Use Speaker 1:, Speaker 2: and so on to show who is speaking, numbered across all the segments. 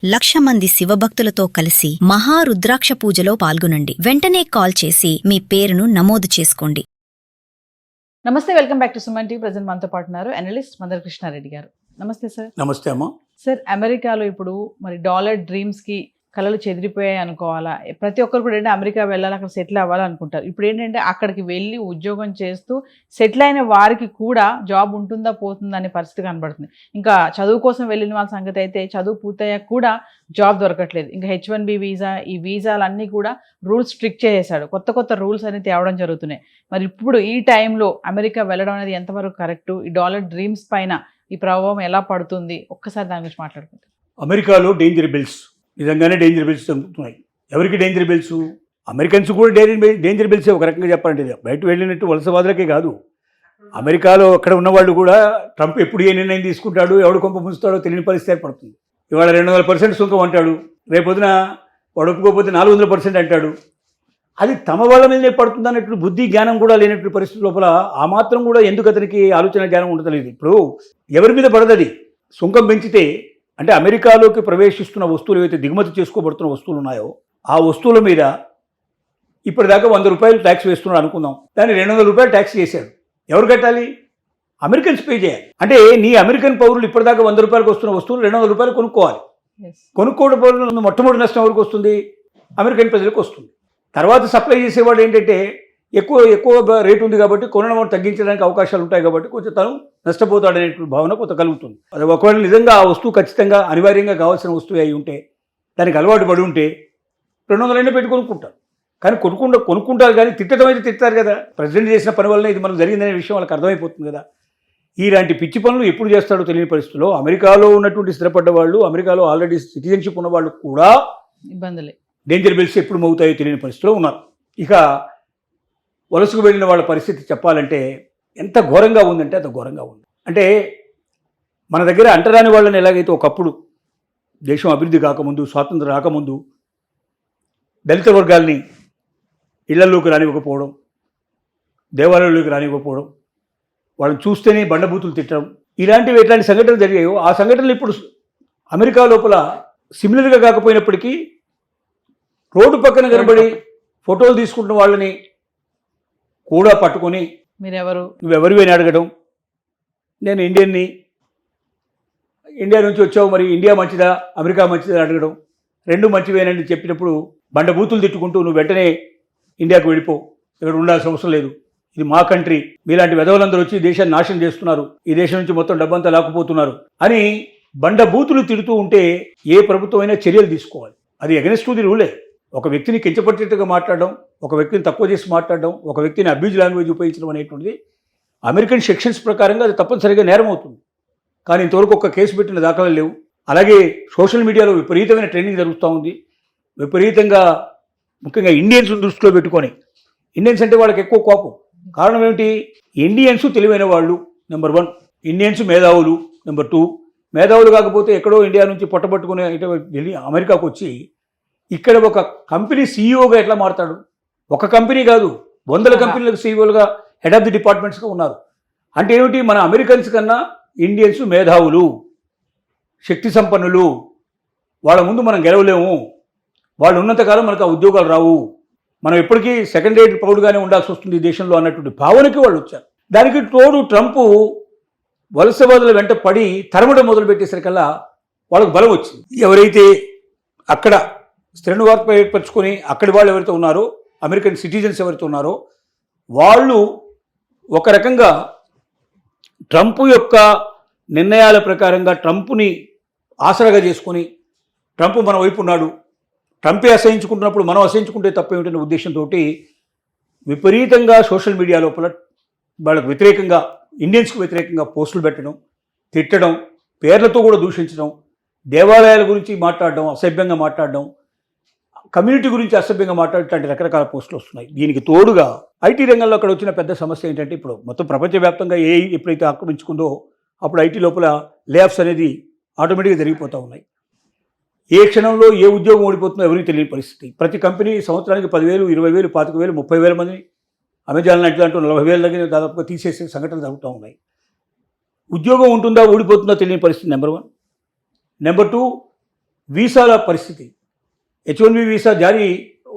Speaker 1: 1,00,000 మంది శివభక్తులతో కలిసి మహారుద్రాక్ష పూజలో పాల్గొనండి. వెంటనే కాల్ చేసి మీ పేరును నమోదు చేసుకోండి.
Speaker 2: నమస్తే, welcome back to Suman TV. Present మనతో పాటు ఉన్నారు అనలిస్ట్ మందర కృష్ణారెడ్డి గారు. నమస్తే సార్.
Speaker 3: నమస్తే అమ్మా.
Speaker 2: సార్, అమెరికాలో ఇప్పుడు మరి డాలర్ డ్రీమ్స్ కి కళలు చెదిరిపోయాయి అనుకోవాలా? ప్రతి ఒక్కరు కూడా ఏంటంటే అమెరికా వెళ్ళాలి, అక్కడ సెటిల్ అవ్వాలనుకుంటారు. ఇప్పుడు ఏంటంటే అక్కడికి వెళ్ళి ఉద్యోగం చేస్తూ సెటిల్ అయిన వారికి కూడా జాబ్ ఉంటుందా పోతుందా అనే పరిస్థితి కనబడుతుంది. ఇంకా చదువు కోసం వెళ్ళిన వాళ్ళ సంగతి అయితే చదువు పూర్తయ్యాక కూడా జాబ్ దొరకట్లేదు. ఇంకా H1B వీసా, ఈ వీసాలన్నీ కూడా రూల్స్ స్ట్రిక్ట్ చేసేసాడు. కొత్త కొత్త రూల్స్ అనేది తేవడం జరుగుతున్నాయి. మరి ఇప్పుడు ఈ టైంలో అమెరికా వెళ్ళడం అనేది ఎంతవరకు కరెక్టు? ఈ డాలర్ డ్రీమ్స్ పైన ఈ ప్రభావం ఎలా పడుతుంది? ఒక్కసారి దాని గురించి మాట్లాడుకుంటాం.
Speaker 3: అమెరికాలో డేంజర్ బిల్స్, నిజంగానే డేంజర్ బిల్స్ జరుగుతున్నాయి. ఎవరికి డేంజర్ బిల్స్? అమెరికన్స్ కూడా డేంజర్ బిల్సే ఒక రకంగా చెప్పాలంటే. బయట వెళ్ళినట్టు వలసవాదులకే కాదు, అమెరికాలో అక్కడ ఉన్నవాళ్ళు కూడా ట్రంప్ ఎప్పుడు ఏ నిర్ణయం తీసుకుంటాడు, ఎవడు కొంప ముంచుతాడో తెలియని పరిస్థితి ఏర్పడుతుంది. ఇవాళ 200% సుంకం అంటాడు, రేపొద్దున వాడు ఒప్పుకోకపోతే 400% అంటాడు. అది తమ వాళ్ళ మీదనే పడుతుంది అన్నట్టు బుద్ధి జ్ఞానం కూడా లేనట్టు పరిస్థితి లోపల ఆ మాత్రం కూడా ఎందుకు అతనికి ఆలోచన జ్ఞానం ఉండలేదు. ఇప్పుడు ఎవరి మీద పడదది? సుంకం పెంచితే అంటే అమెరికాలోకి ప్రవేశిస్తున్న వస్తువులు ఏవైతే దిగుమతి చేసుకోబడుతున్న వస్తువులు ఉన్నాయో ఆ వస్తువుల మీద ఇప్పటిదాకా ₹100 ట్యాక్స్ వేస్తున్నాడు అనుకుందాం. దాన్ని ₹200 ట్యాక్స్ చేశాడు. ఎవరు కట్టాలి? అమెరికన్స్ పే చేయాలి. అంటే నీ అమెరికన్ పౌరులు ఇప్పటిదాకా ₹100 వస్తున్న వస్తువులు ₹200 కొనుక్కోవాలి. కొనుక్కోవడం వల్ల మొట్టమొదటి నష్టం ఎవరికి వస్తుంది? అమెరికన్ ప్రజలకు వస్తుంది. తర్వాత సప్లై చేసేవాడు ఏంటంటే ఎక్కువ రేటు ఉంది కాబట్టి కొనడం తగ్గించడానికి అవకాశాలు ఉంటాయి కాబట్టి కొంచెం తను నష్టపోతాడనే భావన కొంత కలుగుతుంది. అది ఒకవేళ నిజంగా ఆ వస్తువు ఖచ్చితంగా అనివార్యంగా కావాల్సిన వస్తువు అయి ఉంటే, దానికి అలవాటు పడి ఉంటే 200 పెట్టి కొనుక్కుంటారు. కానీ కొనుక్కుంటారు కానీ తిట్టడం అయితే తిట్టారు కదా. ప్రెసిడెంట్ చేసిన పని వల్ల ఇది మనకు జరిగిందనే విషయం వాళ్ళకి అర్థమైపోతుంది కదా. ఇలాంటి పిచ్చి పనులు ఎప్పుడు చేస్తాడో తెలియని పరిస్థితుల్లో అమెరికాలో ఉన్నటువంటి స్థిరపడ్డ వాళ్ళు, అమెరికాలో ఆల్రెడీ సిటిజన్షిప్ ఉన్న వాళ్ళు కూడా
Speaker 2: ఇబ్బందులే, డేంజర్
Speaker 3: బిల్స్ ఎప్పుడు మోగుతాయో తెలియని పరిస్థితిలో ఉన్నారు. ఇక వలసకు వెళ్ళిన వాళ్ళ పరిస్థితి చెప్పాలంటే ఎంత ఘోరంగా ఉందంటే అంత ఘోరంగా ఉంది. అంటే మన దగ్గర అంటరాని వాళ్ళని ఎలాగైతే ఒకప్పుడు దేశం అభివృద్ధి కాకముందు, స్వాతంత్రం రాకముందు దళిత వర్గాల్ని ఇళ్లలోకి రానివ్వకపోవడం, దేవాలయాల్లోకి రానివ్వకపోవడం, వాళ్ళని చూస్తేనే బండబూతులు తిట్టడం, ఎట్లాంటి సంఘటనలు జరిగాయో ఆ సంఘటనలు ఇప్పుడు అమెరికా లోపల సిమిలర్గా కాకపోయినప్పటికీ రోడ్డు పక్కన కనబడి ఫోటోలు తీసుకుంటున్న వాళ్ళని కూడా పట్టుకొని నువ్వెవరివి అని అడగడం. నేను ఇండియన్ని, ఇండియా నుంచి వచ్చావు, మరి ఇండియా మంచిదా అమెరికా మంచిదా అని అడగడం. రెండు మంచివేనని చెప్పినప్పుడు బండబూతులు తిట్టుకుంటూ నువ్వు వెంటనే ఇండియాకు వెళ్ళిపో, ఇక్కడ ఉండాల్సిన అవసరం లేదు, ఇది మా కంట్రీ, మీలాంటి వెధవలందరూ వచ్చి దేశాన్ని నాశనం చేస్తున్నారు, ఈ దేశం నుంచి మొత్తం డబ్బంతా లాక్కుపోతున్నారు అని బండబూతులు తిడుతూ ఉంటే ఏ ప్రభుత్వం అయినా చర్యలు తీసుకోవాలి. అది అగెన్స్ట్ ది రూలే. ఒక వ్యక్తిని కించపట్టేట్టుగా మాట్లాడడం, ఒక వ్యక్తిని తక్కువ చేసి మాట్లాడడం, ఒక వ్యక్తిని అబ్యూజ్ లాంగ్వేజ్ ఉపయోగించడం అనేటువంటిది అమెరికన్ సెక్షన్స్ ప్రకారంగా అది తప్పనిసరిగా నేరం అవుతుంది. కానీ ఇంతవరకు ఒక కేసు పెట్టిన దాఖలాలు లేవు. అలాగే సోషల్ మీడియాలో విపరీతమైన ట్రెండింగ్ జరుగుతూ ఉంది. విపరీతంగా ముఖ్యంగా ఇండియన్స్ దృష్టిలో పెట్టుకొని, ఇండియన్స్ అంటే వాళ్ళకి ఎక్కువ కోపం. కారణం ఏమిటి? ఇండియన్స్ తెలివైన వాళ్ళు నెంబర్ 1, ఇండియన్స్ మేధావులు నెంబర్ 2. మేధావులు కాకపోతే ఎక్కడో ఇండియా నుంచి పొట్టబట్టుకుని వెళ్ళి అమెరికాకు వచ్చి ఇక్కడ ఒక కంపెనీ సీఈఓగా ఎట్లా మారుతాడు? ఒక కంపెనీ కాదు, 100 కంపెనీలకు సీఈఓలుగా, హెడ్ ఆఫ్ ది డిపార్ట్మెంట్స్గా ఉన్నారు. అంటే ఏమిటి? మన అమెరికన్స్ కన్నా ఇండియన్స్ మేధావులు, శక్తి సంపన్నులు, వాళ్ళ ముందు మనం గెలవలేము, వాళ్ళు ఉన్నంతకాలం మనకు ఆ ఉద్యోగాలు రావు, మనం ఎప్పటికీ సెకండ్ రేట్ పౌరుగానే ఉండాల్సి వస్తుంది ఈ దేశంలో అన్నటువంటి భావనకి వాళ్ళు వచ్చారు. దానికి తోడు ట్రంప్ వలసవాదుల వెంట పడి తరమడం మొదలుపెట్టేసరికల్లా వాళ్ళకు బలం వచ్చింది. ఎవరైతే అక్కడ స్థిర నివాసం ఏర్పరచుకొని అక్కడి వాళ్ళు ఎవరైతే ఉన్నారో, అమెరికన్ సిటిజన్స్ ఎవరైతే ఉన్నారో వాళ్ళు ఒక రకంగా ట్రంప్ యొక్క నిర్ణయాల ప్రకారంగా ట్రంప్ని ఆసరాగా చేసుకొని, ట్రంప్ మన వైపు ఉన్నాడు, ట్రంపే అసహించుకుంటున్నప్పుడు మనం అసహించుకుంటే తప్పేమిటనే ఉద్దేశంతో విపరీతంగా సోషల్ మీడియా లోపల వాళ్ళకు వ్యతిరేకంగా, ఇండియన్స్కు వ్యతిరేకంగా పోస్టులు పెట్టడం, తిట్టడం, పేర్లతో కూడా దూషించడం, దేవాలయాల గురించి మాట్లాడడం, అసభ్యంగా మాట్లాడడం, కమ్యూనిటీ గురించి అసభ్యంగా మాట్లాడేటువంటి రకరకాల పోస్టులు వస్తున్నాయి. దీనికి తోడుగా ఐటీ రంగంలో అక్కడ వచ్చిన పెద్ద సమస్య ఏంటంటే ఇప్పుడు మొత్తం ప్రపంచవ్యాప్తంగా ఏఐ ఎప్పుడైతే ఆక్రమించుకుందో అప్పుడు ఐటీ లోపల లేఆఫ్స్ అనేది ఆటోమేటిక్గా జరిగిపోతూ ఉన్నాయి. ఏ క్షణంలో ఏ ఉద్యోగం ఓడిపోతుందో ఎవరికి తెలియని పరిస్థితి. ప్రతి కంపెనీ సంవత్సరానికి 10,000, 20,000, 25,000, 30,000 మందిని, అమెజాన్ లాంటి దాంట్లో 40,000 దగ్గర దాదాపుగా తీసేసే సంఘటనలు జరుగుతూ ఉన్నాయి. ఉద్యోగం ఉంటుందా ఊడిపోతుందా తెలియని పరిస్థితి నెంబర్ 1. నెంబర్ 2, వీసాల పరిస్థితి, H1B వీసా జారీ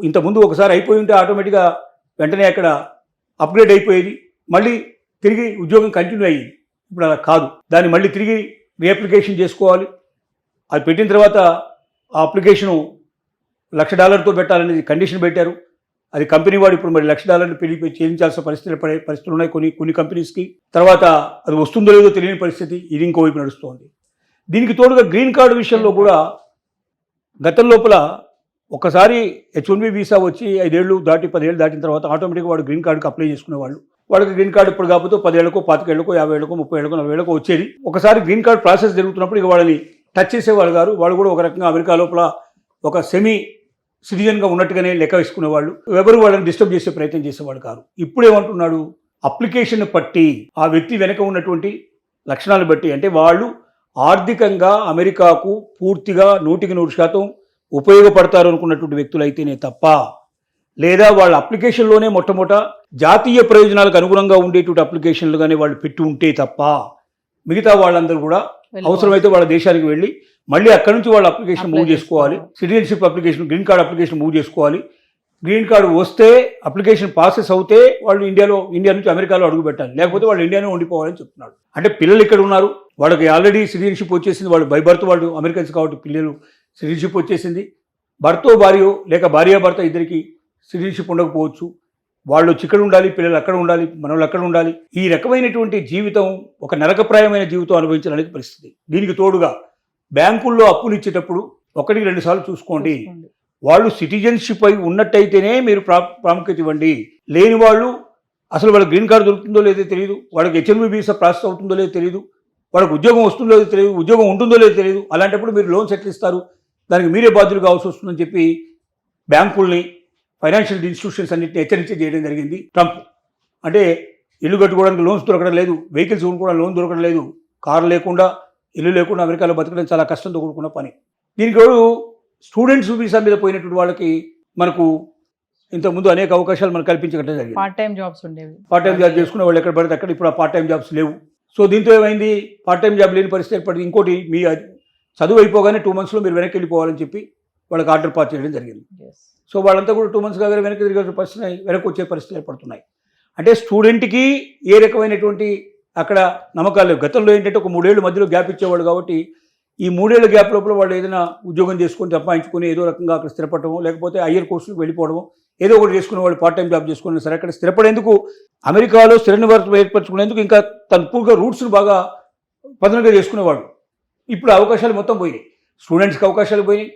Speaker 3: ఇంతకుముందు ఒకసారి అయిపోయి ఉంటే ఆటోమేటిక్గా వెంటనే అక్కడ అప్గ్రేడ్ అయిపోయేది, మళ్ళీ తిరిగి ఉద్యోగం కంటిన్యూ అయ్యింది. ఇప్పుడు అలా కాదు, దాన్ని మళ్ళీ తిరిగి రీఅప్లికేషన్ చేసుకోవాలి. అది పెట్టిన తర్వాత ఆ అప్లికేషను $1,00,000 పెట్టాలనేది కండిషన్ పెట్టారు. అది కంపెనీ వాడు ఇప్పుడు మరి $1,00,000 పెళ్లి చెల్లించాల్సిన పరిస్థితులు ఉన్నాయి కొన్ని కంపెనీస్కి. తర్వాత అది వస్తుందో లేదో తెలియని పరిస్థితి, ఇది ఇంకోవైపు నడుస్తోంది. దీనికి తోడుగా గ్రీన్ కార్డు విషయంలో కూడా గతం లోపల ఒకసారి H1B వీసా వచ్చి 5 ఏళ్ళు దాటి 10 ఏళ్ళు దాటిన తర్వాత ఆటోమేటిక్గా వాడు గ్రీన్ కార్డుకి అప్లై చేసుకునేవాళ్ళు. వాళ్ళకి గ్రీన్ కార్డు ఇప్పుడు కాకపోతే 10 ఏళ్ళకో 25 ఏళ్ళకో 50 ఏళ్ళకో 30 ఏళ్ళకో 40 ఏళ్ళకో వచ్చేది. ఒకసారి గ్రీన్ కార్డు ప్రాసెస్ జరుగుతున్నప్పుడు ఇక వాళ్ళని టచ్ చేసేవాళ్ళు గారు. వాళ్ళు కూడా ఒక రకంగా అమెరికా లోపల ఒక సెమీ సిటిజన్గా ఉన్నట్టుగానే లెక్క వేసుకునేవాళ్ళు. ఎవరు వాళ్ళని డిస్టర్బ్ చేసే ప్రయత్నం చేసేవాళ్ళు కాదు. ఇప్పుడు ఏమంటున్నాడు, అప్లికేషన్ బట్టి ఆ వ్యక్తి వెనక ఉన్నటువంటి లక్షణాలు బట్టి, అంటే వాళ్ళు ఆర్థికంగా అమెరికాకు పూర్తిగా 100% ఉపయోగపడతారు అనుకున్నటువంటి వ్యక్తులు అయితేనే తప్ప, లేదా వాళ్ళ అప్లికేషన్లోనే మొట్టమొదట జాతీయ ప్రయోజనాలకు అనుగుణంగా ఉండేటువంటి అప్లికేషన్లుగానే వాళ్ళు పెట్టి ఉంటే తప్ప మిగతా వాళ్ళందరూ కూడా అవసరమైతే వాళ్ళ దేశానికి వెళ్ళి మళ్ళీ అక్కడి నుంచి వాళ్ళ అప్లికేషన్ మూవ్ చేసుకోవాలి. Citizenship application, green card application move చేసుకోవాలి. గ్రీన్ కార్డు వస్తే అప్లికేషన్ ప్రాసెస్ అవుతే వాళ్ళు ఇండియా నుంచి అమెరికాలో అడుగు పెట్టాలి, లేకపోతే వాళ్ళు ఇండియాలో ఉండిపోవాలని చెప్తున్నాడు. అంటే పిల్లలు ఇక్కడ ఉన్నారు, వాళ్ళకి ఆల్రెడీ సిటిజన్షిప్ వచ్చేసింది, వాళ్ళు బై బర్త్ వాళ్ళు అమెరికన్స్ కాబట్టి పిల్లలు సిటిజన్షిప్ వచ్చేసింది. భర్తో భార్యో లేక భార్యాభర్త ఇద్దరికి సిటిజన్షిప్ ఉండకపోవచ్చు. వాళ్ళు ఇక్కడ ఉండాలి, పిల్లలు అక్కడ ఉండాలి, మనవాళ్ళు అక్కడ ఉండాలి. ఈ రకమైనటువంటి జీవితం ఒక నరకప్రాయమైన జీవితం అనుభవించడానికి పరిస్థితి. దీనికి తోడుగా బ్యాంకుల్లో అప్పులు ఇచ్చేటప్పుడు 1-2 సార్లు చూసుకోండి. వాళ్ళు సిటిజన్షిప్ అయి ఉన్నట్టయితేనే మీరు ప్రాముఖ్యత ఇవ్వండి. లేని వాళ్ళు అసలు వాళ్ళకి గ్రీన్ కార్డు దొరుకుతుందో లేదో తెలియదు, వాళ్ళకి H1B వీసా ప్రాసెస్ అవుతుందో లేదో తెలియదు, వాళ్ళకి ఉద్యోగం వస్తుందో లేదో తెలియదు, ఉద్యోగం ఉంటుందో లేదో తెలియదు. అలాంటప్పుడు మీరు లోన్స్ ఎట్లా ఇస్తారు, దానికి మీరే బాధ్యులు కావాల్సి వస్తుందని చెప్పి బ్యాంకుల్ని, ఫైనాన్షియల్ ఇన్స్టిట్యూషన్స్ అన్నింటినీ హెచ్చరించే చేయడం జరిగింది ట్రంప్. అంటే ఇల్లు కట్టుకోవడానికి లోన్స్ దొరకడం లేదు, వెహికల్స్ కూడా లోన్ దొరకడం లేదు, కారు లేకుండా ఇల్లు లేకుండా అమెరికాలో బతకడం చాలా కష్టంతో కూడుకున్న పని. దీనికి స్టూడెంట్స్ వీసా మీద పోయినటువంటి వాళ్ళకి మనకు ఇంతకుముందు అనేక అవకాశాలు మనకు కల్పించడం జరిగింది.
Speaker 2: పార్ట్ టైం జాబ్స్ ఉండేవి,
Speaker 3: పార్ట్ టైం జాబ్ చేసుకునే వాళ్ళు ఎక్కడ పడితే అక్కడ. ఇప్పుడు ఆ పార్ట్ టైం జాబ్స్ లేవు. సో దీంతో ఏమైంది, పార్ట్ టైం జాబ్ లేని పరిస్థితి ఏర్పడింది. ఇంకోటి, మీ చదువు అయిపోగానే 2 monthsలో మీరు వెనక్కి వెళ్ళిపోవాలని చెప్పి వాళ్ళకి ఆర్డర్ పాస్ చేయడం జరిగింది. సో వాళ్ళంతా కూడా 2 months కాగానే వెనక్కి తిరిగే పరిస్థితి, వెనక్కి వచ్చే పరిస్థితులు ఏర్పడుతున్నాయి. అంటే స్టూడెంట్కి ఏ రకమైనటువంటి అక్కడ నమ్మకాలు లేవు. గతంలో ఏంటంటే ఒక 3 ఏళ్ళు మధ్యలో గ్యాప్ ఇచ్చేవాళ్ళు కాబట్టి ఈ 3 ఏళ్ల గ్యాప్ లోపల వాళ్ళు ఏదైనా ఉద్యోగం చేసుకొని సంపాదించుకొని ఏదో రకంగా అక్కడ స్థిరపడము, లేకపోతే హయ్యర్ కోర్సులకు వెళ్ళిపోవడము, ఏదో ఒకటి చేసుకునే వాళ్ళు పార్ట్ టైం జాబ్ చేసుకుని సరే అక్కడ స్థిరపడేందుకు, అమెరికాలో స్థిర నివాసం ఏర్పరచుకునేందుకు ఇంకా తన పూర్తిగా రూట్స్ను బాగా పదనంగా చేసుకునేవాడు. ఇప్పుడు అవకాశాలు మొత్తం పోయినాయి. స్టూడెంట్స్కి అవకాశాలు పోయినాయి,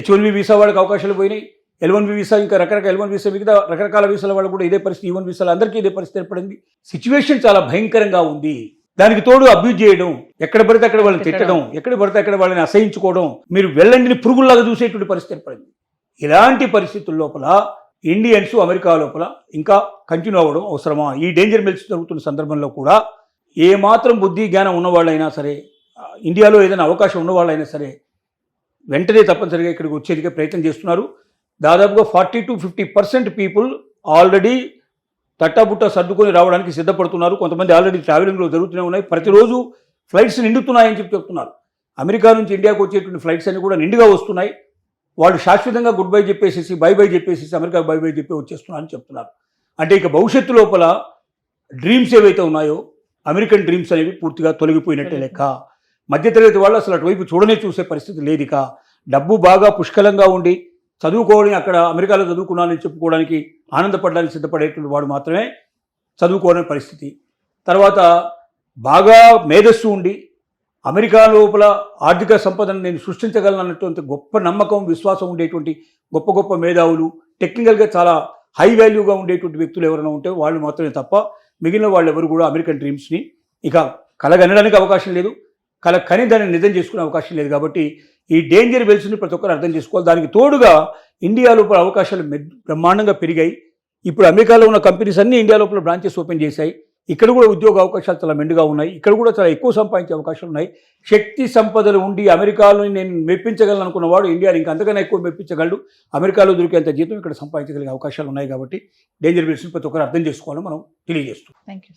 Speaker 3: H1B వీసా వాళ్ళకి అవకాశాలు పోయినాయి, L1B వీసా, ఇంకా రకరకాల L1 వీసా, మిగతా రకరకాల వీసాల వాళ్ళు కూడా ఇదే పరిస్థితి, E1 వీసాలు అందరికీ ఇదే పరిస్థితి ఏర్పడింది. సిచ్యువేషన్ చాలా భయంకరంగా ఉంది. దానికి తోడు అబ్యూజ్ చేయడం, ఎక్కడ పడితే అక్కడ వాళ్ళని తిట్టడం, ఎక్కడ పడితే అక్కడ వాళ్ళని అసహించుకోవడం, మీరు వెళ్ళండిని పురుగుల్లాగా చూసేటువంటి పరిస్థితి ఏర్పడింది. ఇలాంటి పరిస్థితుల లోపల ఇండియన్స్ అమెరికా లోపల ఇంకా కంటిన్యూ అవ్వడం అవసరమా? ఈ డేంజర్ మెల్స్ జరుగుతున్న సందర్భంలో కూడా ఏమాత్రం బుద్ధి జ్ఞానం ఉన్నవాళ్ళైనా సరే, ఇండియాలో ఏదైనా అవకాశం ఉన్నవాళ్ళైనా సరే వెంటనే తప్పనిసరిగా ఇక్కడికి వచ్చేదికే ప్రయత్నం చేస్తున్నారు. దాదాపుగా 40 to 50% పీపుల్ ఆల్రెడీ తట్టాబుట్ట సర్దుకొని రావడానికి సిద్ధపడుతున్నారు. కొంతమంది ఆల్రెడీ ట్రావెలింగ్లో జరుగుతూనే ఉన్నాయి. ప్రతిరోజు ఫ్లైట్స్ నిండుతున్నాయని చెప్తున్నారు. అమెరికా నుంచి ఇండియాకు వచ్చేటువంటి ఫ్లైట్స్ అన్ని కూడా నిండుగా వస్తున్నాయి. వాళ్ళు శాశ్వతంగా గుడ్ బై చెప్పేసేసి, బై చెప్పేసేసి అమెరికాకు బై చెప్పి వచ్చేస్తున్నారని చెప్తున్నారు. అంటే ఇక భవిష్యత్తు లోపల డ్రీమ్స్ ఏవైతే ఉన్నాయో, అమెరికన్ డ్రీమ్స్ అనేవి పూర్తిగా తొలగిపోయినట్టే లెక్క. మధ్యతరగతి వాళ్ళు అసలు అటువైపు చూసే పరిస్థితి లేదు. ఇక డబ్బు బాగా పుష్కలంగా ఉండి చదువుకోవడం, అక్కడ అమెరికాలో చదువుకున్నానని చెప్పుకోవడానికి ఆనందపడడానికి సిద్ధపడేటువంటి వాడు మాత్రమే చదువుకోవాలని పరిస్థితి. తర్వాత బాగా మేధస్సు ఉండి అమెరికా లోపల ఆర్థిక సంపదను నేను సృష్టించగలను అన్నటువంటి గొప్ప నమ్మకం, విశ్వాసం ఉండేటువంటి గొప్ప మేధావులు, టెక్నికల్గా చాలా హై వాల్యూగా ఉండేటువంటి వ్యక్తులు ఎవరైనా ఉంటే వాళ్ళు మాత్రమే తప్ప మిగిలిన వాళ్ళు ఎవరు కూడా అమెరికన్ డ్రీమ్స్ని ఇక కలగనడానికి అవకాశం లేదు, కని దాన్ని నిజం చేసుకునే అవకాశం లేదు. కాబట్టి ఈ డేంజర్ బెల్స్ని ప్రతి ఒక్కరు అర్థం చేసుకోవాలి. దానికి తోడుగా ఇండియా లోపల అవకాశాలు బ్రహ్మాండంగా పెరిగాయి. ఇప్పుడు అమెరికాలో ఉన్న కంపెనీస్ అన్నీ ఇండియా లోపల బ్రాంచెస్ ఓపెన్ చేశాయి. ఇక్కడ కూడా ఉద్యోగ అవకాశాలు చాలా మెండుగా ఉన్నాయి. ఇక్కడ కూడా చాలా ఎక్కువ సంపాదించే అవకాశాలు ఉన్నాయి. శక్తి సంపదలు ఉండి అమెరికాలో నేను మెప్పించగలను అనుకున్న వాడు ఇండియాని ఇంకా అంతకన్నా ఎక్కువ మెప్పించగలడు. అమెరికాలో దొరికేంత జీతం ఇక్కడ సంపాదించగలిగే అవకాశాలు ఉన్నాయి. కాబట్టి డేంజర్ బెల్స్ని ప్రతి ఒక్కరు అర్థం చేసుకోవాలని మనం తెలియజేస్తాం.
Speaker 2: Thank you.